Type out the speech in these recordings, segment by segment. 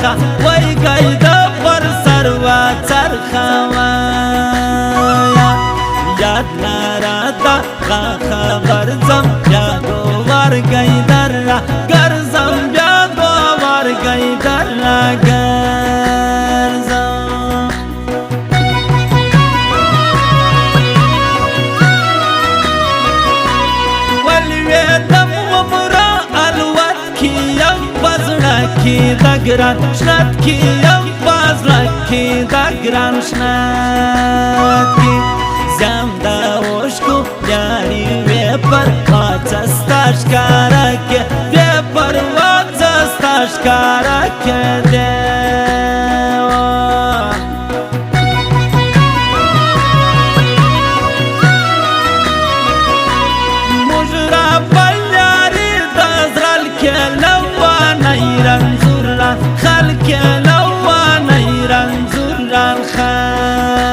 چرخه وای قیده پر سر و چرخه یاد لرادا خبر زم بیا دوبار قیدر را گرزم بیا دوبار قیدر را گرزم ولویدم ومرا الوت کیم بزرکی دگران شنت کیم بزرکی دگران شنت کی زم دا وشکو یاری وی پر واچستاش کارکه وی پر واچستاش کارکه دیوا مجرا بلیاری دازرال که لوانی رنزوران خلک لوانی رنزوران خلگا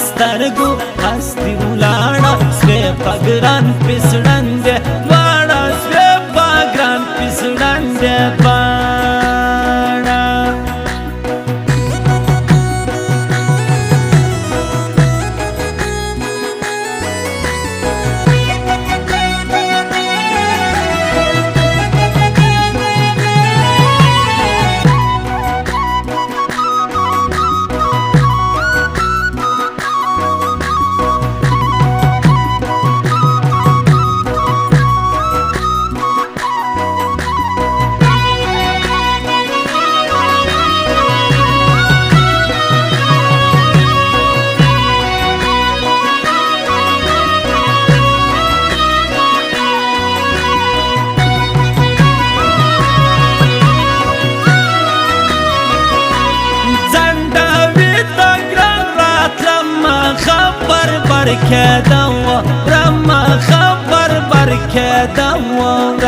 سترگو هستی ولاړه سوی پګران پسړن دې واړه سوی پګران پسړن دې باړه برکه و رما خبر برکه و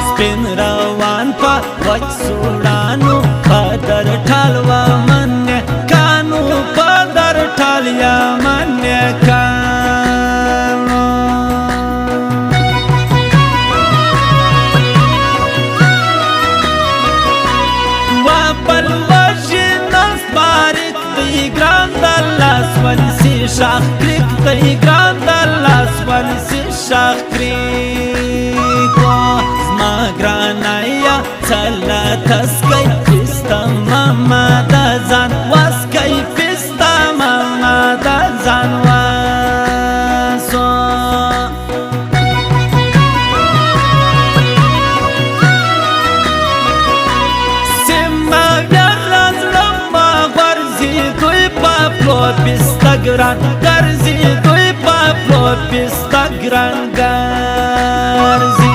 سپین روان پا وچ سوڑانو پدر ٹھال و من کانو پدر ٹھال یا من کانو وپل وشنس بارک دی گراند ولسی شاخ کریک دی گراند لاس ولسی شاخ کریک زما گرانایا چلا تسکی فستا ماما دا زان واسکی فستا ماما دا زان واسو سیما بیارز لما غرزی دوی پاپلو پستا گران گرزی دوی پاپلو پستا گران گرزی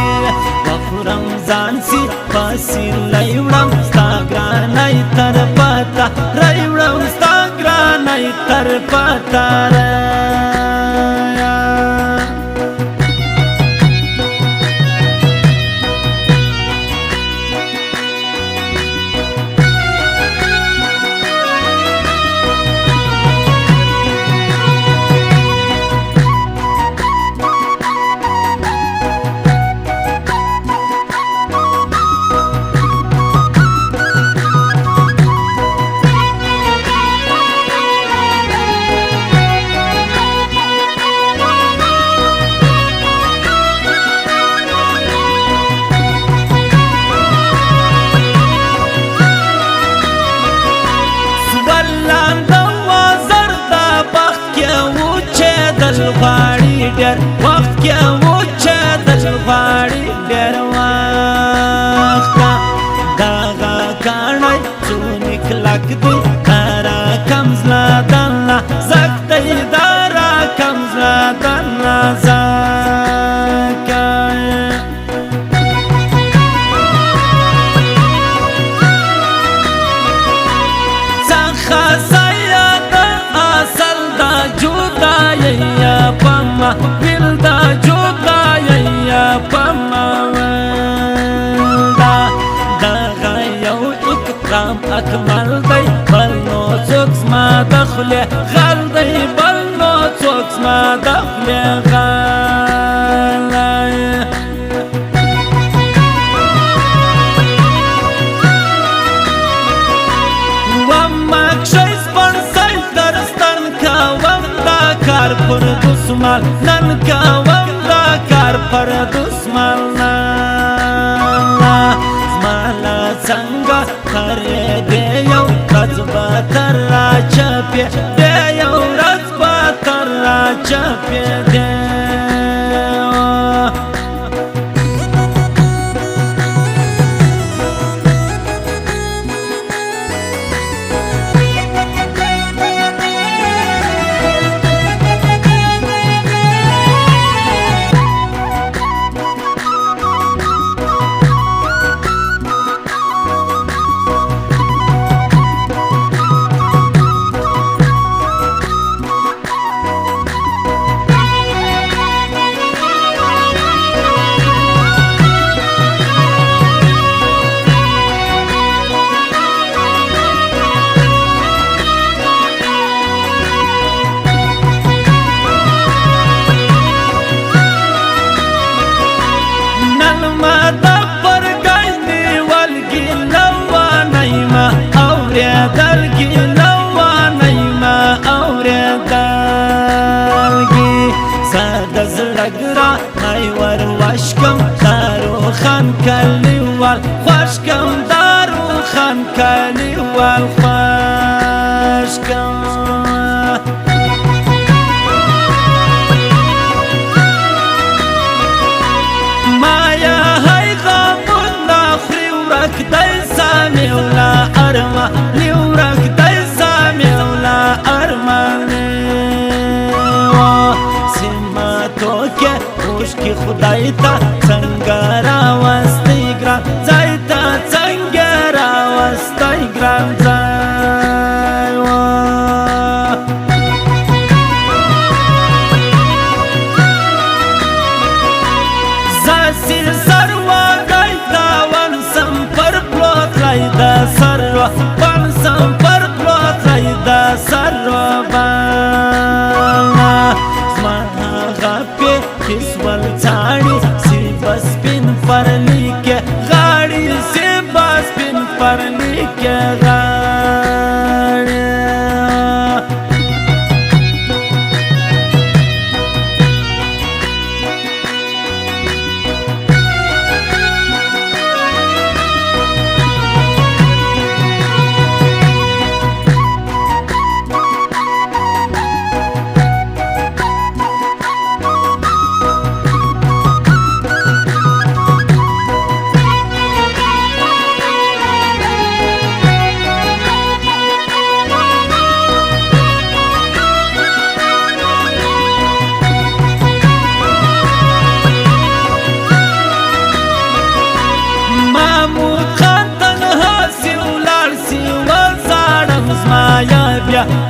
بخورم زانسی پاسی لایوڑم ستا گرانای تر پاتا رایوڑم ستا گرانای تر پاتا رایا غواړي ډېر وخت کې وچه دل غواړي ډېر وخت دغه کاڼی څونه کلک دی را کم زړه دننه زک دی دا را کم زړه دننه زکه څخه زیات اصل دا جدایي پما دل دا جدایي پما ولدا دغه یو اکرام اکمل دی بل نو څوک زما دخله غل دی بل نو څوک زما دخله غل کار پر دسمال نن کوم دا کار پر دسمال زمالا څنګه کرې دی یو ورځ به تر راچپې دی یو ورځ به تر راچپې دی دلگی لوانی ما اوریدلگی ساده زړګرا نای ور وشکم دارو خان کلیوال خوشکم دارو خان کلیوال خوشکم مایا های غمون ناخری ورک دی سامی ولا ارما لیورک دی سامی ولا ارمانیوا سیما توکه اوشکی خدای تا څنګه راوستی ګران ځای تا څنګه راوستی ګران ځای زاسیل سروا ګای تا ونسم پر پلوت لای دا سروا ونسم پر پلوت لای دا سروا بانا زما غپې کسول ځاړي سی بس پین پر لیکه غاړي سی بس پین پر لیکه غاړي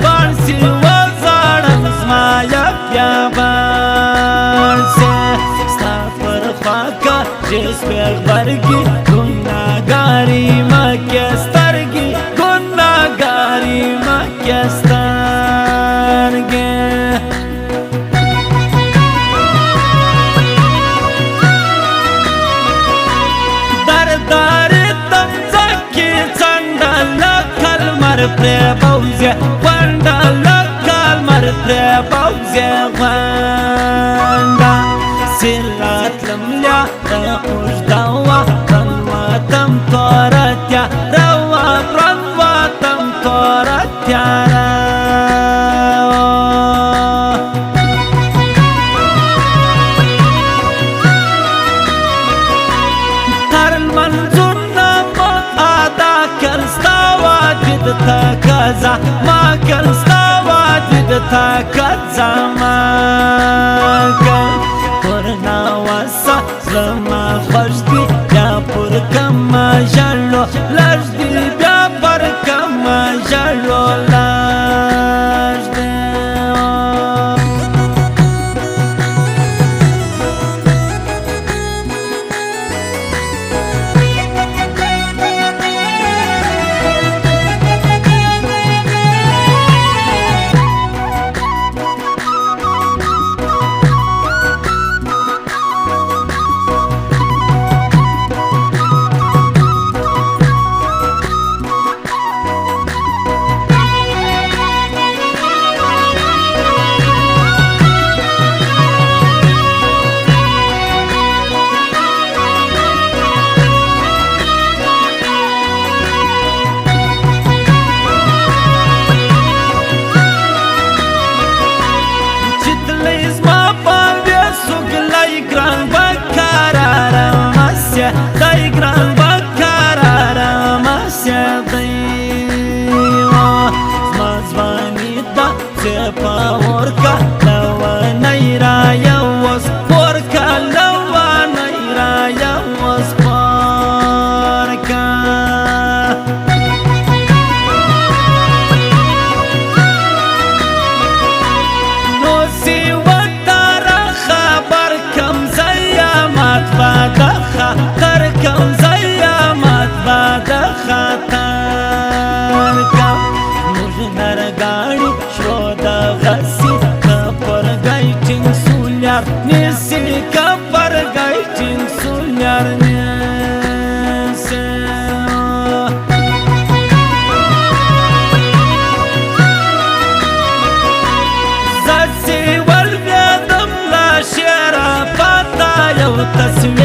بانسی وزارم زمایا بیا بانسی ستا پر خواکا جس پیغ برگی گناگاری مکی سترگی گناگاری مکی سترگی در داری تم زکی چنده لکل مر پری بوزی واندا لکل مر پری بوزی واندا سیرات لملیا اوجداوا رنواتم تورتیا روا رنواتم تورتیا تکزا ما کنستا واجد تکزا ما کن پرنا واسا زما خوش دی بیا پر کم جلو لش دی بیا پر کم جلو لش دی پاورکا لوانی را یوز پورکا لوانی را یوز پورکا نو سی وطارا خبر کم زیامات بادخا تر کم زیامات بادخا ترکا مجنر گاڑی شرو دا غسی کپر گئی چنگ سولیار نیسی کپر گئی چنگ سولیار نیسی زسی والبیدم لا شیرا پاتا یو تصویر